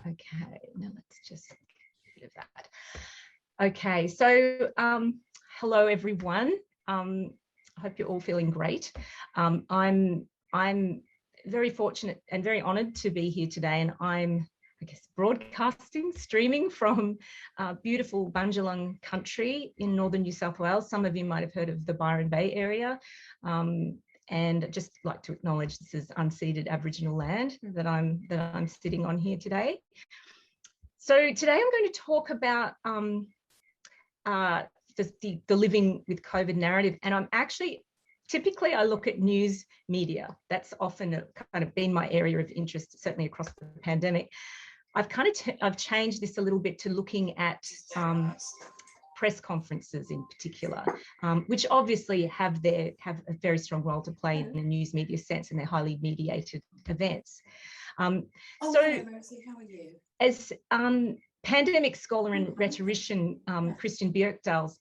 Okay, now let's just get rid of that. Okay, so hello everyone. I hope you're all feeling great. I'm very fortunate and very honoured to be here today, and I'm, I guess, streaming from beautiful Bundjalung country in northern New South Wales. Some of you might have heard of the Byron Bay area. And I'd just like to acknowledge this is unceded Aboriginal land that I'm sitting on here today. So today I'm going to talk about the living with COVID narrative, and I'm actually typically I look at news media. That's often kind of been my area of interest, certainly across the pandemic. I've changed this a little bit to looking at press conferences in particular, which obviously have a very strong role to play in a news media sense, and they're highly mediated events. Hello, Rosie, how are you? As pandemic scholar and rhetorician Christian Bjerkdal's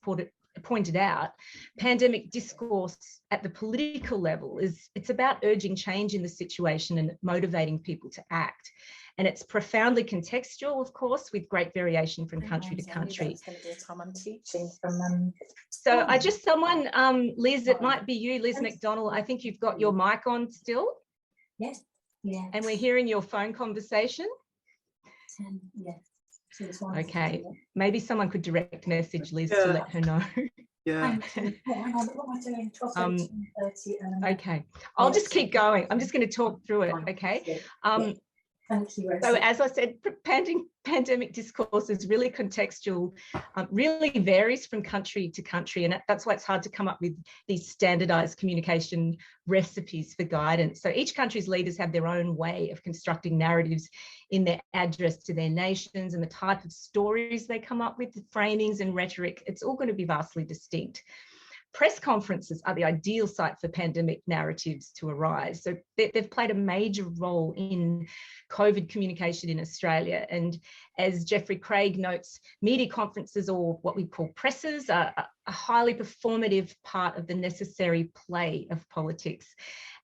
pointed out, pandemic discourse at the political level it's about urging change in the situation and motivating people to act. And it's profoundly contextual, of course, with great variation from country to country. So I just, Liz, it might be you, Liz McDonald. I think you've got your mic on still. Yes. Yeah. And we're hearing your phone conversation. Yes. Okay. Maybe someone could direct message Liz to let her know. Yeah. Hang on, what am I doing? 12:30. Okay. I'll just keep going. I'm just going to talk through it. Okay. Thank you, Rosie. So as I said, pandemic discourse is really contextual, really varies from country to country, and that's why it's hard to come up with these standardized communication recipes for guidance. So each country's leaders have their own way of constructing narratives in their address to their nations, and the type of stories they come up with, the framings and rhetoric, it's all going to be vastly distinct. Press conferences are the ideal site for pandemic narratives to arise. So they've played a major role in COVID communication in Australia. And as Geoffrey Craig notes, media conferences, or what we call presses, are a highly performative part of the necessary play of politics.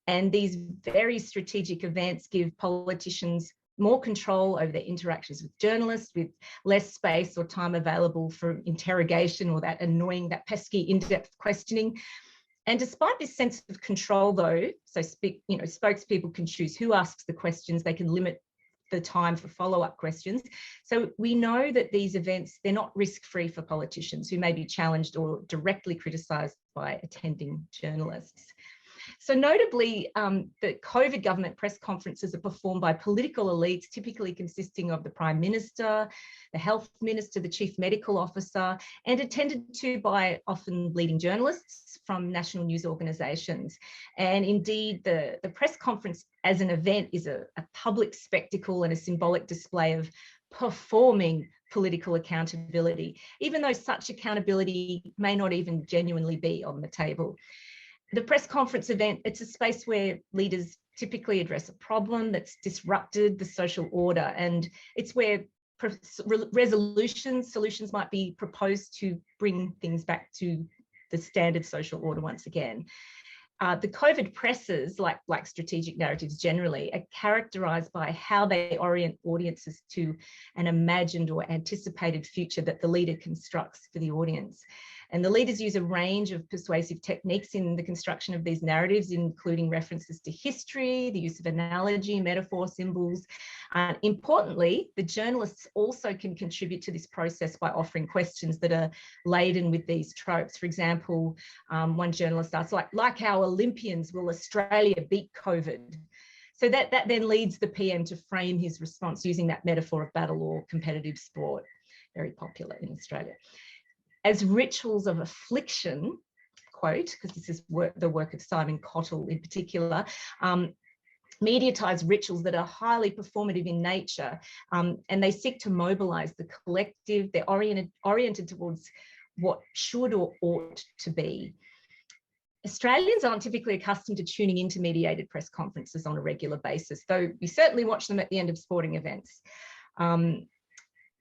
And these very strategic events give politicians more control over their interactions with journalists, with less space or time available for interrogation or that pesky in-depth questioning. And despite this sense of control, though, so spokespeople can choose who asks the questions, they can limit the time for follow-up questions. So we know that these events, they're not risk-free for politicians who may be challenged or directly criticised by attending journalists. So notably, the COVID government press conferences are performed by political elites, typically consisting of the Prime Minister, the Health Minister, the Chief Medical Officer, and attended to by often leading journalists from national news organisations. And indeed, the press conference as an event is a public spectacle and a symbolic display of performing political accountability, even though such accountability may not even genuinely be on the table. The press conference event, it's a space where leaders typically address a problem that's disrupted the social order, and it's where solutions might be proposed to bring things back to the standard social order once again. The COVID presses, like strategic narratives generally, are characterised by how they orient audiences to an imagined or anticipated future that the leader constructs for the audience. And the leaders use a range of persuasive techniques in the construction of these narratives, including references to history, the use of analogy, metaphor, symbols. Importantly, the journalists also can contribute to this process by offering questions that are laden with these tropes. For example, one journalist asks, like how Olympians, will Australia beat COVID? So that then leads the PM to frame his response using that metaphor of battle or competitive sport, very popular in Australia. As rituals of affliction, quote, because this is the work of Simon Cottle in particular, mediatise rituals that are highly performative in nature, and they seek to mobilise the collective. They're oriented towards what should or ought to be. Australians aren't typically accustomed to tuning into mediated press conferences on a regular basis, though we certainly watch them at the end of sporting events.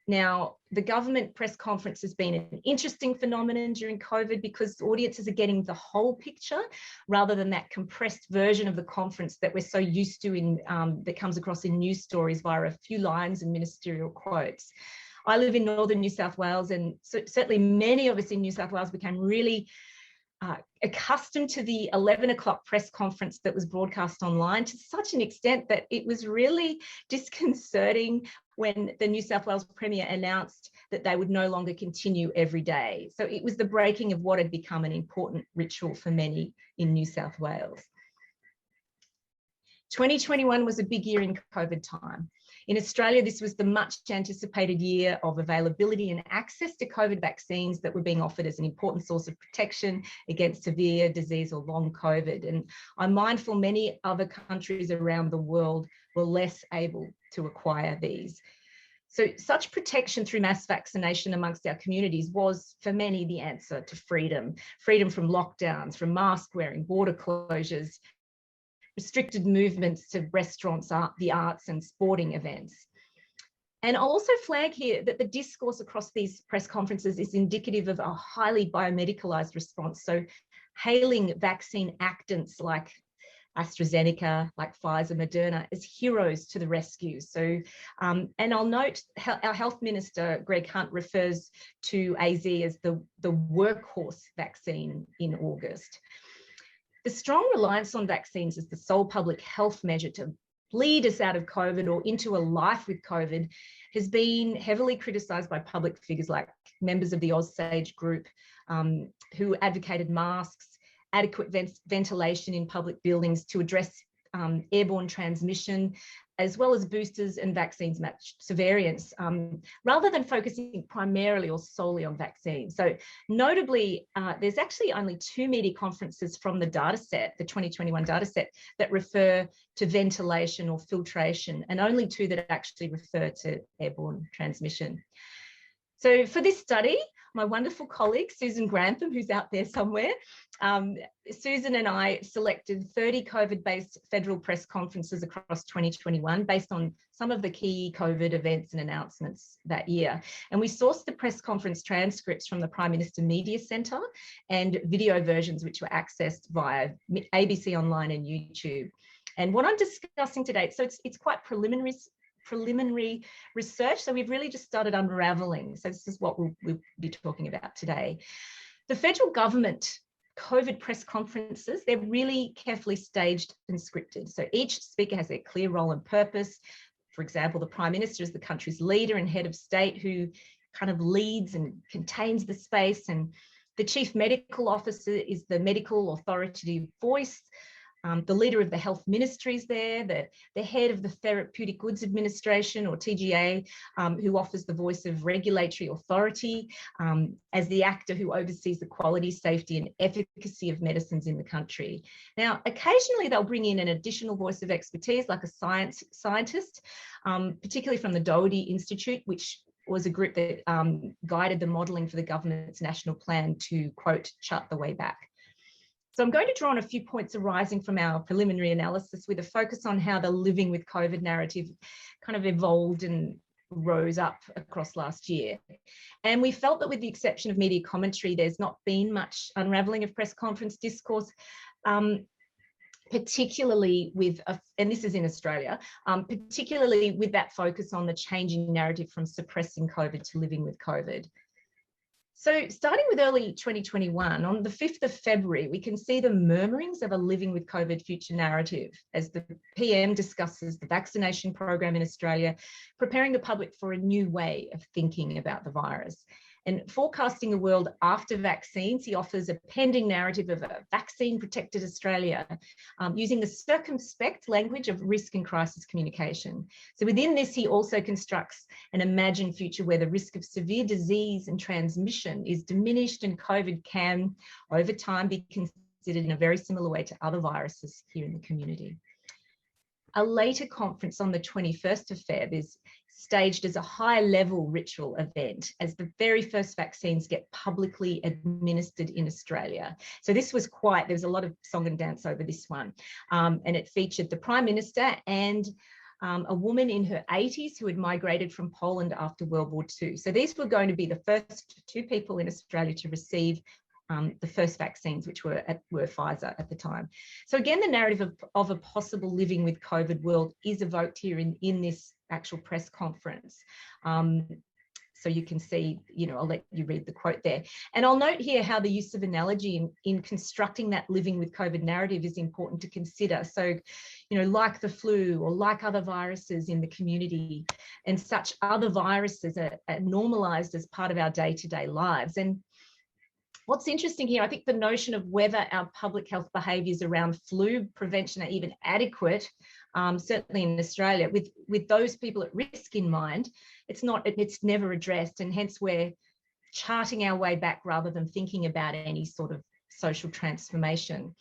Now, the government press conference has been an interesting phenomenon during COVID because audiences are getting the whole picture rather than that compressed version of the conference that we're so used to that comes across in news stories via a few lines and ministerial quotes. I live in northern New South Wales, and certainly many of us in New South Wales became really accustomed to the 11 o'clock press conference that was broadcast online to such an extent that it was really disconcerting when the New South Wales Premier announced that they would no longer continue every day. So it was the breaking of what had become an important ritual for many in New South Wales. 2021 was a big year in COVID time. In Australia, this was the much anticipated year of availability and access to COVID vaccines that were being offered as an important source of protection against severe disease or long COVID. And I'm mindful many other countries around the world were less able to acquire these. So such protection through mass vaccination amongst our communities was, for many, the answer to freedom. Freedom from lockdowns, from mask wearing, border closures, restricted movements to restaurants, the arts and sporting events. And I'll also flag here that the discourse across these press conferences is indicative of a highly biomedicalised response. So hailing vaccine actants like AstraZeneca, like Pfizer, Moderna, as heroes to the rescue. So, and I'll note our Health Minister, Greg Hunt, refers to AZ as the workhorse vaccine in August. The strong reliance on vaccines as the sole public health measure to lead us out of COVID or into a life with COVID has been heavily criticised by public figures like members of the AusSage group who advocated masks, adequate ventilation in public buildings to address airborne transmission, as well as boosters and vaccines matched surveillance, rather than focusing primarily or solely on vaccines. So notably, there's actually only 2 media conferences from the dataset, the 2021 dataset, that refer to ventilation or filtration, and only 2 that actually refer to airborne transmission. So for this study, my wonderful colleague, Susan Grantham, who's out there somewhere, Susan and I selected 30 COVID-based federal press conferences across 2021 based on some of the key COVID events and announcements that year. And we sourced the press conference transcripts from the Prime Minister Media Centre and video versions which were accessed via ABC Online and YouTube. And what I'm discussing today, so it's quite preliminary research, so we've really just started unraveling. So this is what we'll be talking about today. The federal government COVID press conferences, they're really carefully staged and scripted. So each speaker has a clear role and purpose. For example, the Prime Minister is the country's leader and head of state who kind of leads and contains the space, and the Chief Medical Officer is the medical authoritative voice. The leader of the health ministry is there, the head of the Therapeutic Goods Administration or TGA, who offers the voice of regulatory authority as the actor who oversees the quality, safety and efficacy of medicines in the country. Now, occasionally they'll bring in an additional voice of expertise like a scientist, particularly from the Doherty Institute, which was a group that guided the modelling for the government's national plan to, quote, chart the way back. So I'm going to draw on a few points arising from our preliminary analysis with a focus on how the living with COVID narrative kind of evolved and rose up across last year. And we felt that with the exception of media commentary, there's not been much unravelling of press conference discourse, particularly with, and this is in Australia, particularly with that focus on the changing narrative from suppressing COVID to living with COVID. So starting with early 2021, on the 5th of February, we can see the murmurings of a living with COVID future narrative as the PM discusses the vaccination program in Australia, preparing the public for a new way of thinking about the virus. And forecasting a world after vaccines, he offers a pending narrative of a vaccine-protected Australia, using the circumspect language of risk and crisis communication. So within this, he also constructs an imagined future where the risk of severe disease and transmission is diminished and COVID can, over time, be considered in a very similar way to other viruses here in the community. A later conference on the 21st of Feb is staged as a high-level ritual event as the very first vaccines get publicly administered in Australia. So this was there was a lot of song and dance over this one. And it featured the Prime Minister and a woman in her 80s who had migrated from Poland after World War II. So these were going to be the first 2 people in Australia to receive the first vaccines, which were Pfizer at the time. So again, the narrative of a possible living with COVID world is evoked here in this actual press conference. So you can see, I'll let you read the quote there. And I'll note here how the use of analogy in constructing that living with COVID narrative is important to consider. So, like the flu or like other viruses in the community, and such other viruses are normalized as part of our day-to-day lives. And what's interesting here, I think the notion of whether our public health behaviours around flu prevention are even adequate, certainly in Australia, with those people at risk in mind, it's never addressed, and hence we're charting our way back rather than thinking about any sort of social transformation.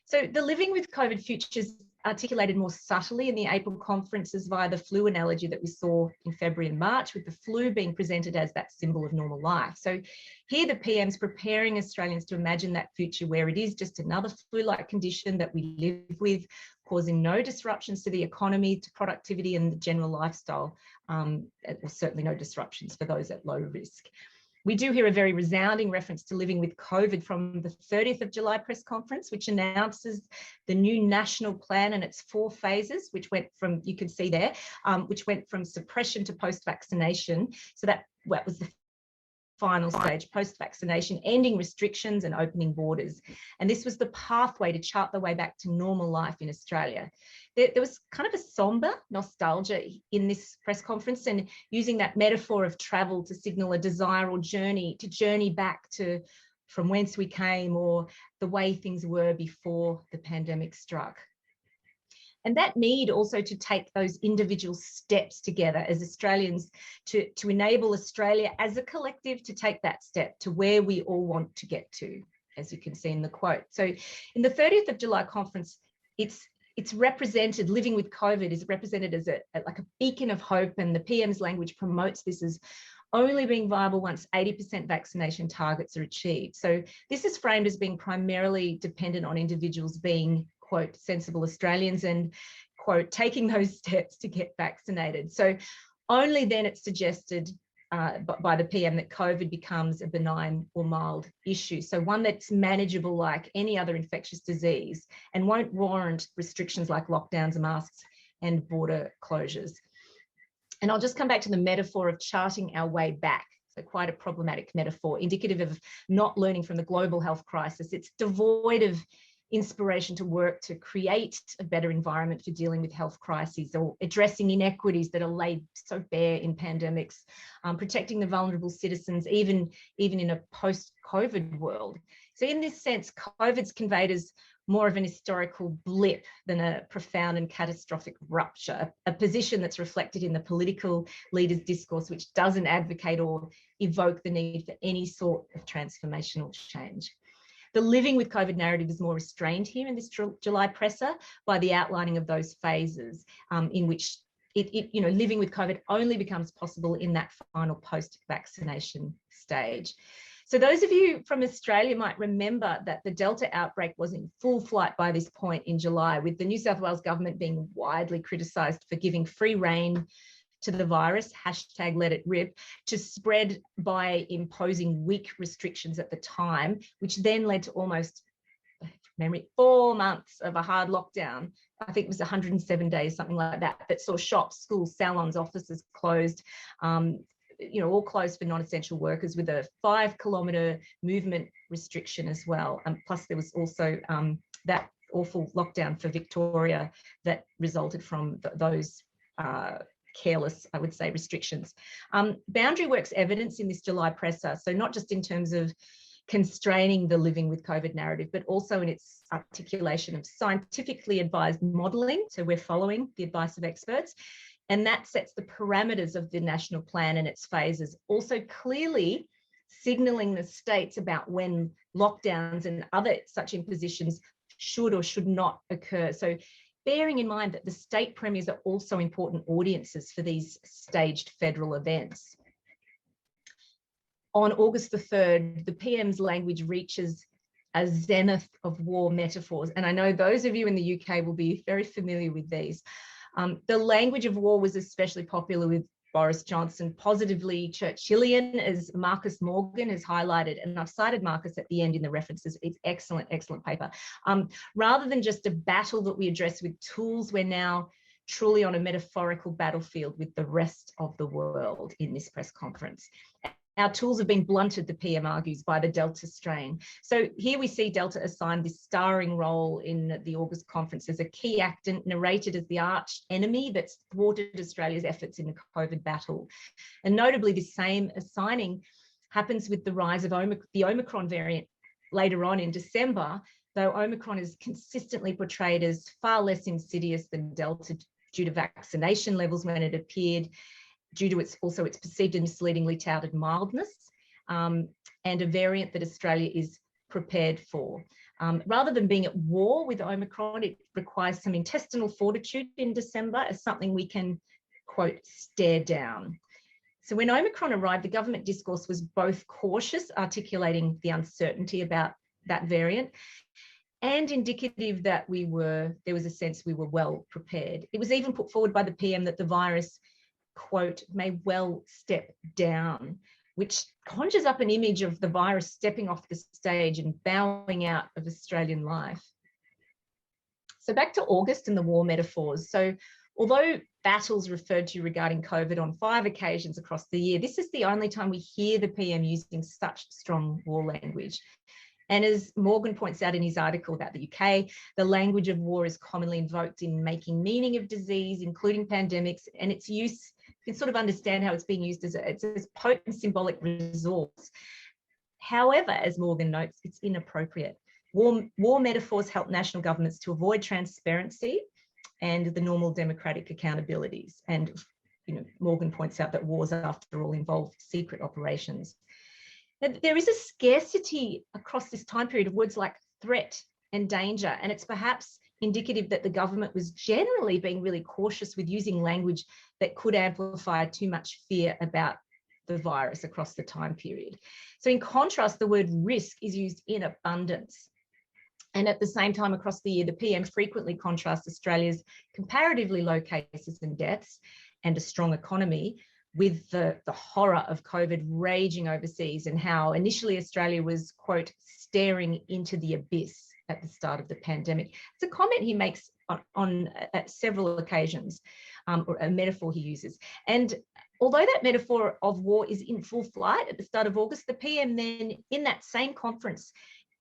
So the living with COVID futures articulated more subtly in the April conferences via the flu analogy that we saw in February and March, with the flu being presented as that symbol of normal life. So here the PM's preparing Australians to imagine that future where it is just another flu-like condition that we live with, causing no disruptions to the economy, to productivity and the general lifestyle, certainly no disruptions for those at low risk. We do hear a very resounding reference to living with COVID from the 30th of July press conference, which announces the new national plan and its 4 phases, which went from, you can see there, which went from suppression to post-vaccination. So that was the final stage, post-vaccination, ending restrictions and opening borders. And this was the pathway to chart the way back to normal life in Australia. There was kind of a somber nostalgia in this press conference, and using that metaphor of travel to signal a desire or journey back to from whence we came, or the way things were before the pandemic struck. And that need also to take those individual steps together as Australians to enable Australia as a collective to take that step to where we all want to get to, as you can see in the quote. So in the 30th of July conference, it's represented, living with COVID is represented as like a beacon of hope, and the PM's language promotes this as only being viable once 80% vaccination targets are achieved. So this is framed as being primarily dependent on individuals being, quote, sensible Australians and, quote, taking those steps to get vaccinated. So only then it's suggested by the PM that COVID becomes a benign or mild issue. So one that's manageable like any other infectious disease and won't warrant restrictions like lockdowns and masks and border closures. And I'll just come back to the metaphor of charting our way back. So quite a problematic metaphor, indicative of not learning from the global health crisis. It's devoid of inspiration to work to create a better environment for dealing with health crises or addressing inequities that are laid so bare in pandemics, protecting the vulnerable citizens, even in a post-COVID world. So in this sense, COVID's conveyed as more of an historical blip than a profound and catastrophic rupture, a position that's reflected in the political leaders' discourse, which doesn't advocate or evoke the need for any sort of transformational change. The living with COVID narrative is more restrained here in this July presser by the outlining of those phases in which living with COVID only becomes possible in that final post-vaccination stage. So those of you from Australia might remember that the Delta outbreak was in full flight by this point in July, with the New South Wales government being widely criticised for giving free rein to the virus, #LetItRip, to spread by imposing weak restrictions at the time, which then led to almost, 4 months of a hard lockdown. I think it was 107 days, something like that, that saw shops, schools, salons, offices closed, all closed for non-essential workers, with a 5-kilometre movement restriction as well. Plus there was also that awful lockdown for Victoria that resulted from those careless, I would say, restrictions. Boundary Work's evidence in this July presser, so not just in terms of constraining the living with COVID narrative, but also in its articulation of scientifically advised modelling. So we're following the advice of experts, and that sets the parameters of the national plan and its phases, also clearly signalling the states about when lockdowns and other such impositions should or should not occur. So bearing in mind that the state premiers are also important audiences for these staged federal events. On August the 3rd, the PM's language reaches a zenith of war metaphors. And I know those of you in the UK will be very familiar with these. The language of war was especially popular with Boris Johnson, positively Churchillian, as Marcus Morgan has highlighted, and I've cited Marcus at the end in the references. It's excellent, excellent paper. Rather than just a battle that we address with tools, we're now truly on a metaphorical battlefield with the rest of the world in this press conference. Our tools have been blunted, the PM argues, by the Delta strain. So here we see Delta assigned this starring role in the August conference as a key actor, narrated as the arch enemy that's thwarted Australia's efforts in the COVID battle. And notably, this same assigning happens with the rise of the Omicron variant later on in December, though Omicron is consistently portrayed as far less insidious than Delta due to vaccination levels when it appeared, due to its perceived and misleadingly touted mildness, and a variant that Australia is prepared for. Rather than being at war with Omicron, it requires some intestinal fortitude in December as something we can, quote, stare down. So when Omicron arrived, the government discourse was both cautious, articulating the uncertainty about that variant, and indicative that there was a sense we were well prepared. It was even put forward by the PM that the virus, quote, may well step down, which conjures up an image of the virus stepping off the stage and bowing out of Australian life. So back to August and the war metaphors. So although battles referred to regarding COVID on 5 occasions across the year, this is the only time we hear the PM using such strong war language. And as Morgan points out in his article about the UK, the language of war is commonly invoked in making meaning of disease, including pandemics, and its use, you can sort of understand how it's being used as a potent symbolic resource. However, as Morgan notes, it's inappropriate. War metaphors help national governments to avoid transparency and the normal democratic accountabilities. And Morgan points out that wars, after all, involve secret operations. Now, there is a scarcity across this time period of words like threat and danger, and it's perhaps indicative that the government was generally being really cautious with using language that could amplify too much fear about the virus across the time period. So in contrast, the word risk is used in abundance. And at the same time across the year, the PM frequently contrasts Australia's comparatively low cases and deaths and a strong economy with the horror of COVID raging overseas, and how initially Australia was, quote, staring into the abyss at the start of the pandemic. It's a comment he makes on at several occasions, or a metaphor he uses. And although that metaphor of war is in full flight at the start of August, the PM then in that same conference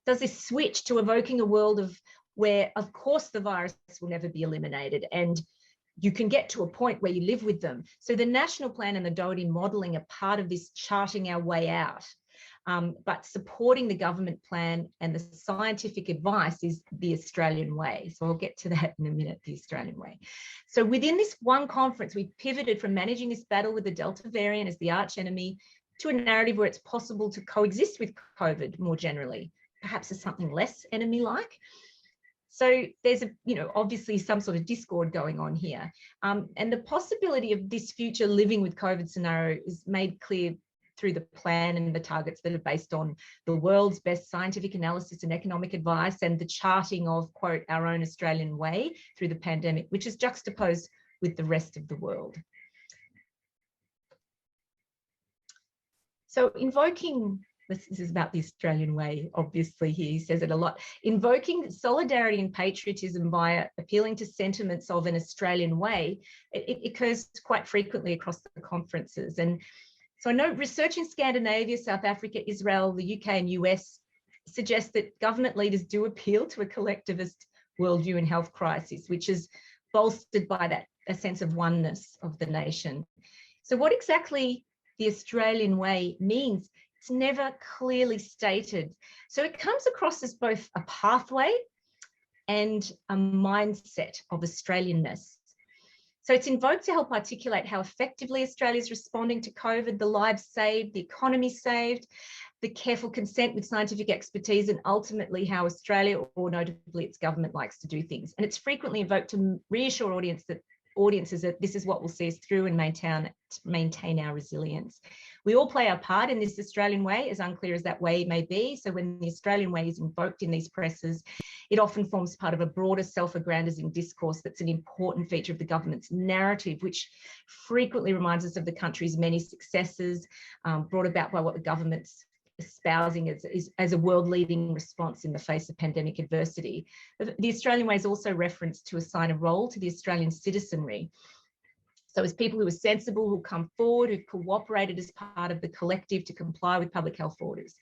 does this switch to evoking a world where, of course, the virus will never be eliminated, and you can get to a point where you live with them. So the national plan and the Doherty modelling are part of this charting our way out. But supporting the government plan and the scientific advice is the Australian way. So I'll get to that in a minute, the Australian way. So within this one conference, we pivoted from managing this battle with the Delta variant as the arch enemy to a narrative where it's possible to coexist with COVID more generally, perhaps as something less enemy-like. So there's obviously some sort of discord going on here. And the possibility of this future living with COVID scenario is made clear through the plan and the targets that are based on the world's best scientific analysis and economic advice, and the charting of, quote, our own Australian way through the pandemic, which is juxtaposed with the rest of the world. So invoking, this is about the Australian way, obviously, he says it a lot. Invoking solidarity and patriotism via appealing to sentiments of an Australian way, it occurs quite frequently across the conferences. And so I know research in Scandinavia, South Africa, Israel, the UK and US suggests that government leaders do appeal to a collectivist worldview in health crisis, which is bolstered by a sense of oneness of the nation. So what exactly the Australian way means, it's never clearly stated. So it comes across as both a pathway and a mindset of Australianness. So it's invoked to help articulate how effectively Australia is responding to COVID, the lives saved, the economy saved, the careful consent with scientific expertise, and ultimately how Australia, or notably its government, likes to do things. And it's frequently invoked to reassure audiences that this is what will see us through and maintain our resilience. We all play our part in this Australian way, as unclear as that way may be. So when the Australian way is invoked in these presses, It often forms part of a broader self-aggrandizing discourse that's an important feature of the government's narrative, which frequently reminds us of the country's many successes brought about by what the government's espousing as a world-leading response in the face of pandemic adversity. The Australian Way is also referenced to assign a role to the Australian citizenry. So as people who are sensible, who come forward, who've cooperated as part of the collective to comply with public health orders.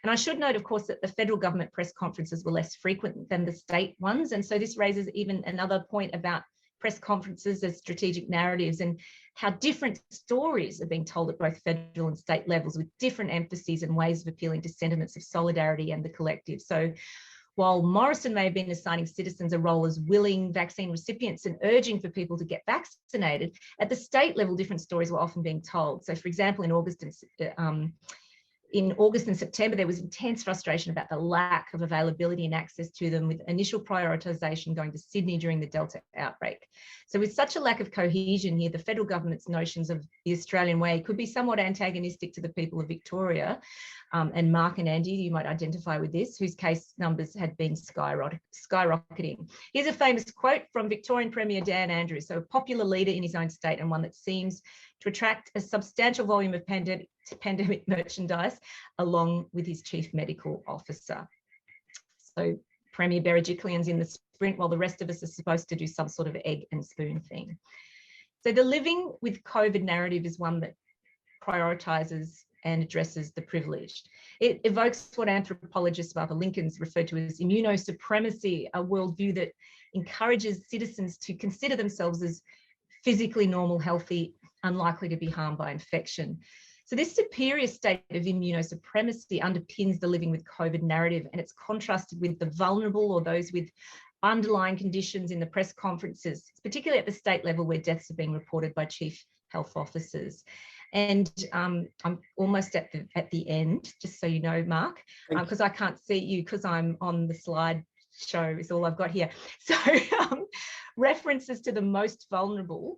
And I should note, of course, that the federal government press conferences were less frequent than the state ones. And so this raises even another point about press conferences as strategic narratives and how different stories are being told at both federal and state levels with different emphases and ways of appealing to sentiments of solidarity and the collective. So while Morrison may have been assigning citizens a role as willing vaccine recipients and urging for people to get vaccinated, at the state level, different stories were often being told. So, for example, in August and September, there was intense frustration about the lack of availability and access to them, with initial prioritisation going to Sydney during the Delta outbreak. So with such a lack of cohesion here, the federal government's notions of the Australian way could be somewhat antagonistic to the people of Victoria. And Mark and Andy, you might identify with this, whose case numbers had been skyrocketing. Here's a famous quote from Victorian Premier Dan Andrews, so a popular leader in his own state and one that seems to attract a substantial volume of pandemic merchandise, along with his chief medical officer. So Premier Berejiklian's in the sprint while the rest of us are supposed to do some sort of egg and spoon thing. So the living with COVID narrative is one that prioritises and addresses the privileged. It evokes what anthropologist Barbara Lincoln's referred to as immunosupremacy, a worldview that encourages citizens to consider themselves as physically normal, healthy, unlikely to be harmed by infection. So this superior state of immunosupremacy underpins the living with COVID narrative, and it's contrasted with the vulnerable or those with underlying conditions in the press conferences, particularly at the state level where deaths are being reported by chief health officers. And I'm almost at the end, just so you know, Mark, because I can't see you because I'm on the slide show is all I've got here. So references to the most vulnerable,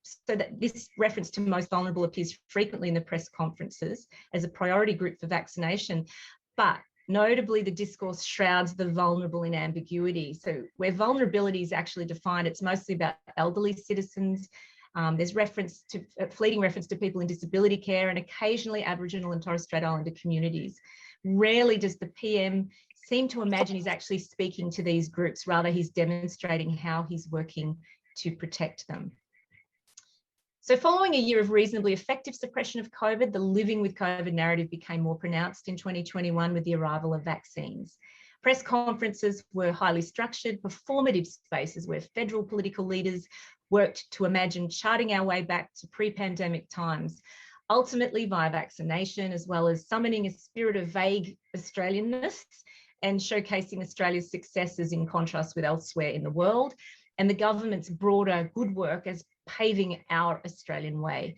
so that this reference to most vulnerable appears frequently in the press conferences as a priority group for vaccination, but notably the discourse shrouds the vulnerable in ambiguity. So where vulnerability is actually defined, it's mostly about elderly citizens. There's fleeting reference to people in disability care and occasionally Aboriginal and Torres Strait Islander communities. Rarely does the PM seem to imagine he's actually speaking to these groups, rather he's demonstrating how he's working to protect them. So following a year of reasonably effective suppression of COVID, the living with COVID narrative became more pronounced in 2021 with the arrival of vaccines. Press conferences were highly structured, performative spaces where federal political leaders worked to imagine charting our way back to pre-pandemic times, ultimately via vaccination, as well as summoning a spirit of vague Australianness and showcasing Australia's successes in contrast with elsewhere in the world, and the government's broader good work as paving our Australian way.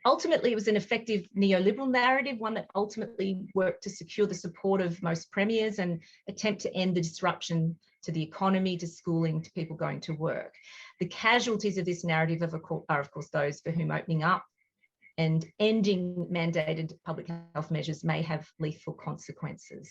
Ultimately, it was an effective neoliberal narrative, one that ultimately worked to secure the support of most premiers and attempt to end the disruption to the economy, to schooling, to people going to work. The casualties of this narrative are, of course, those for whom opening up and ending mandated public health measures may have lethal consequences.